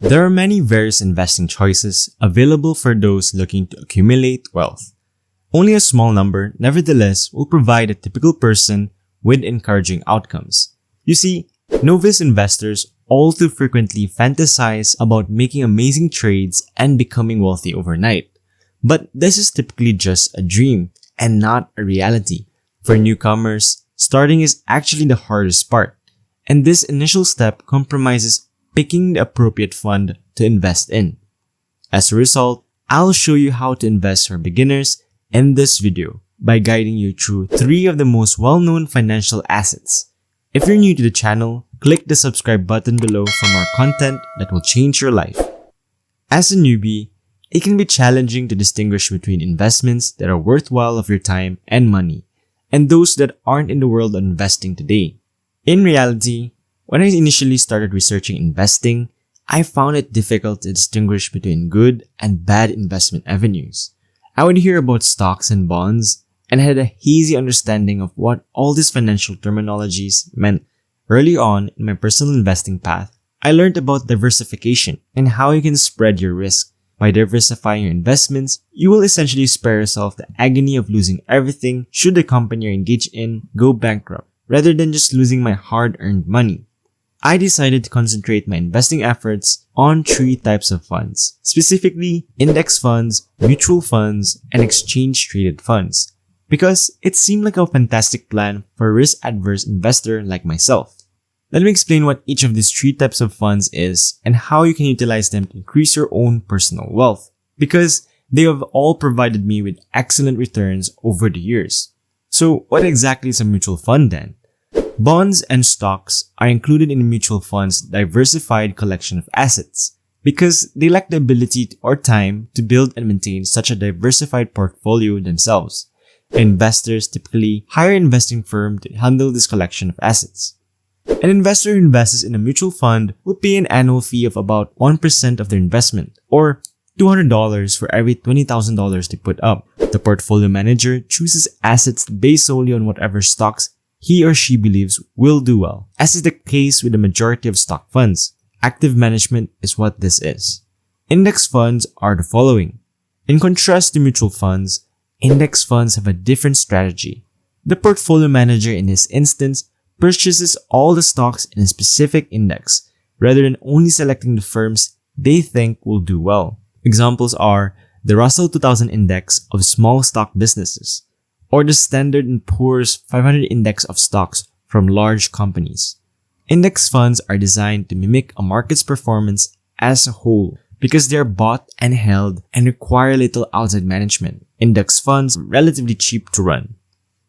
There are many various investing choices available for those looking to accumulate wealth. Only a small number, nevertheless, will provide a typical person with encouraging outcomes. You see, novice investors all too frequently fantasize about making amazing trades and becoming wealthy overnight. But this is typically just a dream and not a reality. For newcomers, starting is actually the hardest part, and this initial step compromises picking the appropriate fund to invest in. As a result, I'll show you how to invest for beginners in this video by guiding you through 3 of the most well-known financial assets. If you're new to the channel, click the subscribe button below for more content that will change your life. As a newbie, it can be challenging to distinguish between investments that are worthwhile of your time and money and those that aren't in the world of investing today. In reality, when I initially started researching investing, I found it difficult to distinguish between good and bad investment avenues. I would hear about stocks and bonds and had a hazy understanding of what all these financial terminologies meant. Early on in my personal investing path, I learned about diversification and how you can spread your risk. By diversifying your investments, you will essentially spare yourself the agony of losing everything should the company you're engaged in go bankrupt, rather than just losing my hard-earned money. I decided to concentrate my investing efforts on 3 types of funds, specifically index funds, mutual funds, and exchange-traded funds, because it seemed like a fantastic plan for a risk-adverse investor like myself. Let me explain what each of these 3 types of funds is and how you can utilize them to increase your own personal wealth, because they have all provided me with excellent returns over the years. So what exactly is a mutual fund then? Bonds and stocks are included in a mutual fund's diversified collection of assets because they lack the ability or time to build and maintain such a diversified portfolio themselves. Investors typically hire an investing firm to handle this collection of assets. An investor who invests in a mutual fund will pay an annual fee of about 1% of their investment, or $200 for every $20,000 they put up. The portfolio manager chooses assets based solely on whatever stocks he or she believes will do well, as is the case with the majority of stock funds. Active management is what this is. Index funds are the following. In contrast to mutual funds, index funds have a different strategy. The portfolio manager in this instance purchases all the stocks in a specific index, rather than only selecting the firms they think will do well. Examples are the Russell 2000 Index of small stock businesses, or the Standard & Poor's 500 Index of stocks from large companies. Index funds are designed to mimic a market's performance as a whole because they are bought and held and require little outside management. Index funds are relatively cheap to run.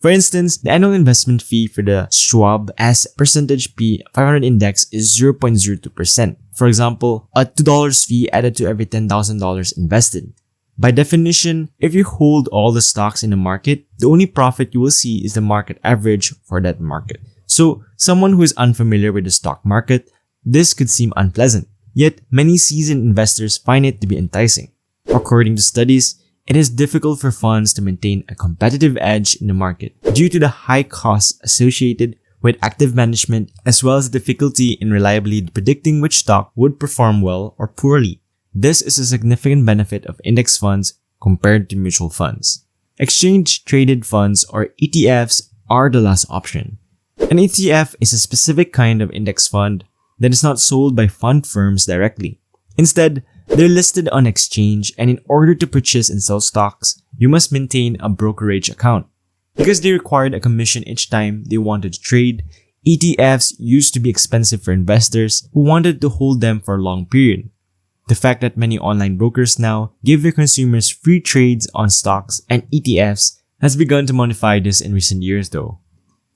For instance, the annual investment fee for the Schwab S percentage P 500 Index is 0.02%. For example, a $2 fee added to every $10,000 invested. By definition, if you hold all the stocks in the market, the only profit you will see is the market average for that market. So, someone who is unfamiliar with the stock market, this could seem unpleasant. Yet, many seasoned investors find it to be enticing. According to studies, it is difficult for funds to maintain a competitive edge in the market due to the high costs associated with active management as well as the difficulty in reliably predicting which stock would perform well or poorly. This is a significant benefit of index funds compared to mutual funds. Exchange-traded funds or ETFs are the last option. An ETF is a specific kind of index fund that is not sold by fund firms directly. Instead, they're listed on exchange, and in order to purchase and sell stocks, you must maintain a brokerage account. Because they required a commission each time they wanted to trade, ETFs used to be expensive for investors who wanted to hold them for a long period. The fact that many online brokers now give their consumers free trades on stocks and ETFs has begun to modify this in recent years though.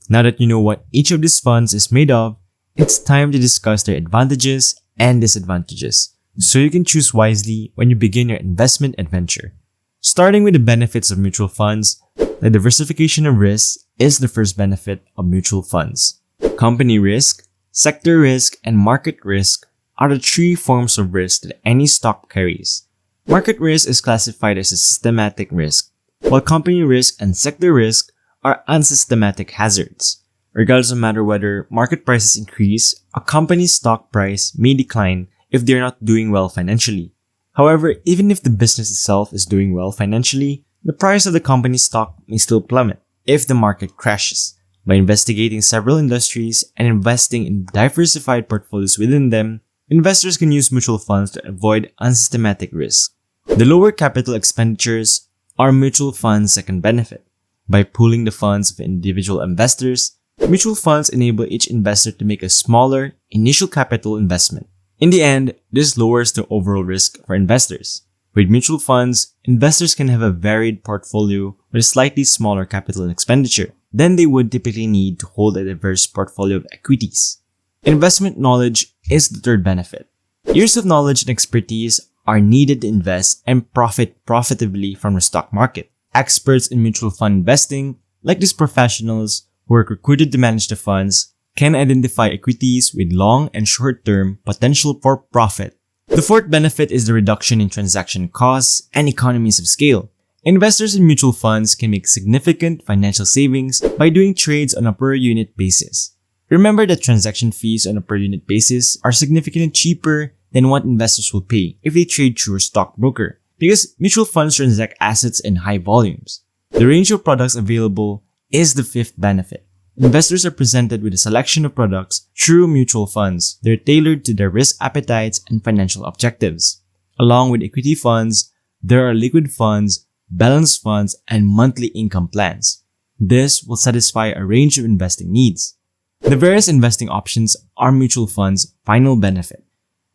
Now that you know what each of these funds is made of, it's time to discuss their advantages and disadvantages, so you can choose wisely when you begin your investment adventure. Starting with the benefits of mutual funds, the diversification of risk is the first benefit of mutual funds. Company risk, sector risk, and market risk are the 3 forms of risk that any stock carries. Market risk is classified as a systematic risk, while company risk and sector risk are unsystematic hazards. Regardless of matter whether market prices increase, a company's stock price may decline if they're not doing well financially. However, even if the business itself is doing well financially, the price of the company's stock may still plummet if the market crashes. By investigating several industries and investing in diversified portfolios within them, investors can use mutual funds to avoid unsystematic risk. The lower capital expenditures are mutual funds' second benefit. By pooling the funds of individual investors, mutual funds enable each investor to make a smaller initial capital investment. In the end, this lowers the overall risk for investors. With mutual funds, investors can have a varied portfolio with a slightly smaller capital expenditure than they would typically need to hold a diverse portfolio of equities. Investment knowledge is the third benefit. Years of knowledge and expertise are needed to invest and profit profitably from the stock market. Experts in mutual fund investing, like these professionals who are recruited to manage the funds, can identify equities with long and short-term potential for profit. The fourth benefit is the reduction in transaction costs and economies of scale. Investors in mutual funds can make significant financial savings by doing trades on a per-unit basis. Remember that transaction fees on a per-unit basis are significantly cheaper than what investors will pay if they trade through a stockbroker, because mutual funds transact assets in high volumes. The range of products available is the fifth benefit. Investors are presented with a selection of products through mutual funds. They're tailored to their risk appetites and financial objectives. Along with equity funds, there are liquid funds, balanced funds, and monthly income plans. This will satisfy a range of investing needs. The various investing options are mutual funds' final benefit.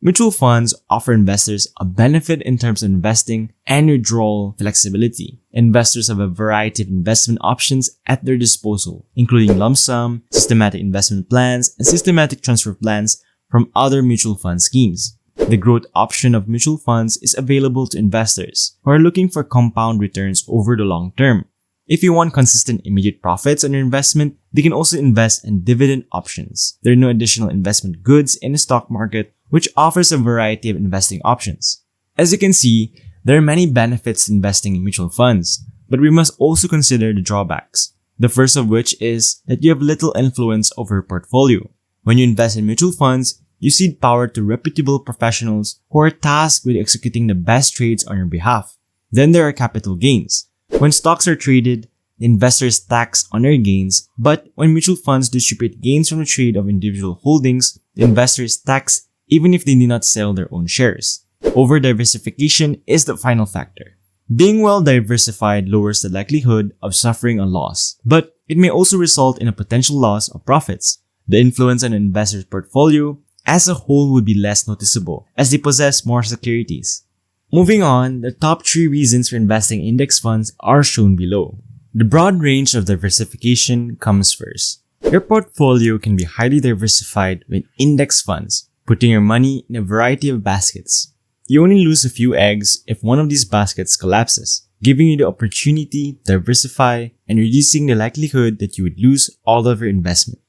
Mutual funds offer investors a benefit in terms of investing and withdrawal flexibility. Investors have a variety of investment options at their disposal, including lump sum, systematic investment plans, and systematic transfer plans from other mutual fund schemes. The growth option of mutual funds is available to investors who are looking for compound returns over the long term. If you want consistent immediate profits on your investment, they can also invest in dividend options. There are no additional investment goods in the stock market, which offers a variety of investing options. As you can see, there are many benefits to investing in mutual funds, but we must also consider the drawbacks. The first of which is that you have little influence over your portfolio. When you invest in mutual funds, you cede power to reputable professionals who are tasked with executing the best trades on your behalf. Then there are capital gains. When stocks are traded, the investor is taxed on their gains, but when mutual funds distribute gains from the trade of individual holdings, the investor is taxed even if they do not sell their own shares. Over-diversification is the final factor. Being well-diversified lowers the likelihood of suffering a loss, but it may also result in a potential loss of profits. The influence on an investor's portfolio as a whole would be less noticeable as they possess more securities. Moving on, the top 3 reasons for investing in index funds are shown below. The broad range of diversification comes first. Your portfolio can be highly diversified with index funds, putting your money in a variety of baskets. You only lose a few eggs if one of these baskets collapses, giving you the opportunity to diversify and reducing the likelihood that you would lose all of your investment.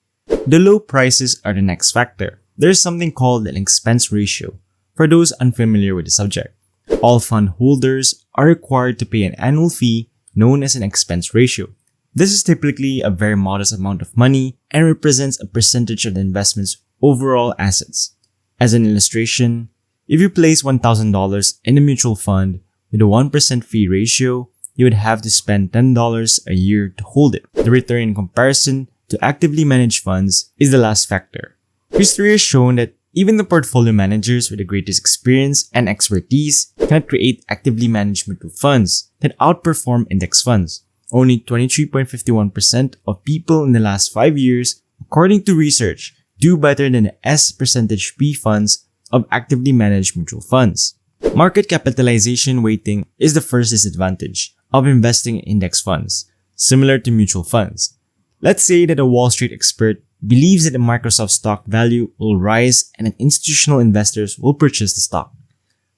The low prices are the next factor. There is something called an expense ratio. For those unfamiliar with the subject, all fund holders are required to pay an annual fee known as an expense ratio. This is typically a very modest amount of money and represents a percentage of the investment's overall assets. As an illustration, if you place $1,000 in a mutual fund with a 1% fee ratio, you would have to spend $10 a year to hold it. The return in comparison to actively managed funds is the last factor. History has shown that even the portfolio managers with the greatest experience and expertise cannot create actively managed mutual funds that outperform index funds. Only 23.51% of people in the last 5 years, according to research, do better than the S percentage P funds of actively managed mutual funds. Market capitalization weighting is the first disadvantage of investing in index funds, similar to mutual funds. Let's say that a Wall Street expert believes that the Microsoft stock value will rise and that institutional investors will purchase the stock.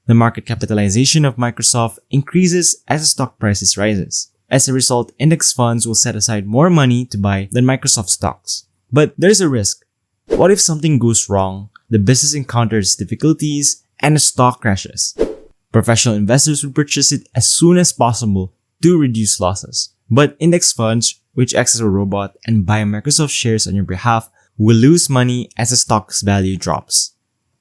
The market capitalization of Microsoft increases as the stock price rises. As a result, index funds will set aside more money to buy than Microsoft stocks. But there's a risk. What if something goes wrong, the business encounters difficulties, and the stock crashes? Professional investors would purchase it as soon as possible to reduce losses. But index funds, which act as a robot and buy Microsoft shares on your behalf, will lose money as the stock's value drops.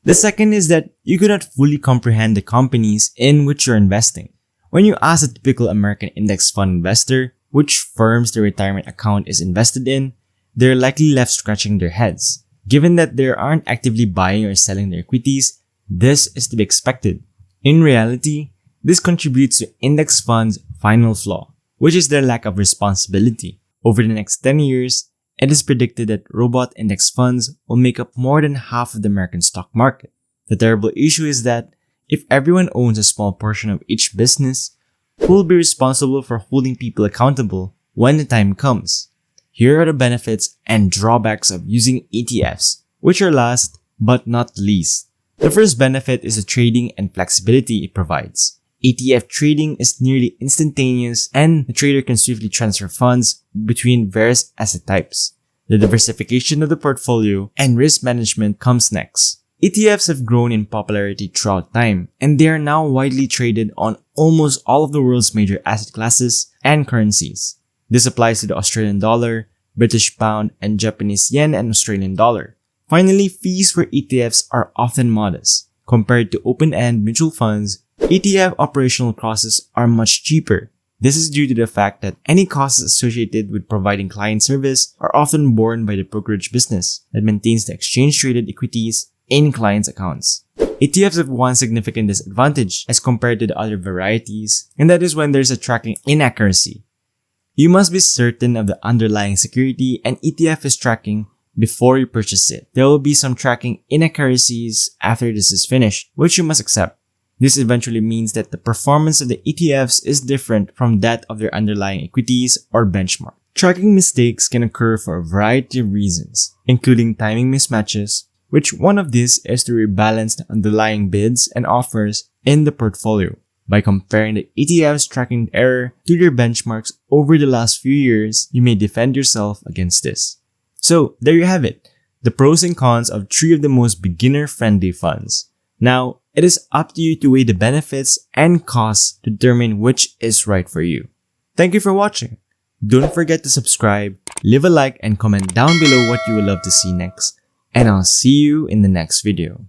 The second is that you could not fully comprehend the companies in which you're investing. When you ask a typical American index fund investor which firms their retirement account is invested in, they're likely left scratching their heads. Given that they aren't actively buying or selling their equities, this is to be expected. In reality, this contributes to index funds' final flaw, which is their lack of responsibility. Over the next 10 years, it is predicted that robot index funds will make up more than half of the American stock market. The terrible issue is that if everyone owns a small portion of each business, who will be responsible for holding people accountable when the time comes? Here are the benefits and drawbacks of using ETFs, which are last but not least. The first benefit is the trading and flexibility it provides. ETF trading is nearly instantaneous and the trader can swiftly transfer funds between various asset types. The diversification of the portfolio and risk management comes next. ETFs have grown in popularity throughout time, and they are now widely traded on almost all of the world's major asset classes and currencies. This applies to the Australian dollar, British pound, and Japanese yen and Australian dollar. Finally, fees for ETFs are often modest. Compared to open-end mutual funds, ETF operational costs are much cheaper. This is due to the fact that any costs associated with providing client service are often borne by the brokerage business that maintains the exchange-traded equities in clients' accounts. ETFs have one significant disadvantage as compared to the other varieties, and that is when there's a tracking inaccuracy. You must be certain of the underlying security an ETF is tracking before you purchase it. There will be some tracking inaccuracies after this is finished, which you must accept. This eventually means that the performance of the ETFs is different from that of their underlying equities or benchmark. Tracking mistakes can occur for a variety of reasons, including timing mismatches, which one of these is to rebalance the underlying bids and offers in the portfolio. By comparing the ETF's tracking error to their benchmarks over the last few years, you may defend yourself against this. So, there you have it, the pros and cons of 3 of the most beginner-friendly funds. Now, it is up to you to weigh the benefits and costs to determine which is right for you. Thank you for watching. Don't forget to subscribe, leave a like, and comment down below what you would love to see next. And I'll see you in the next video.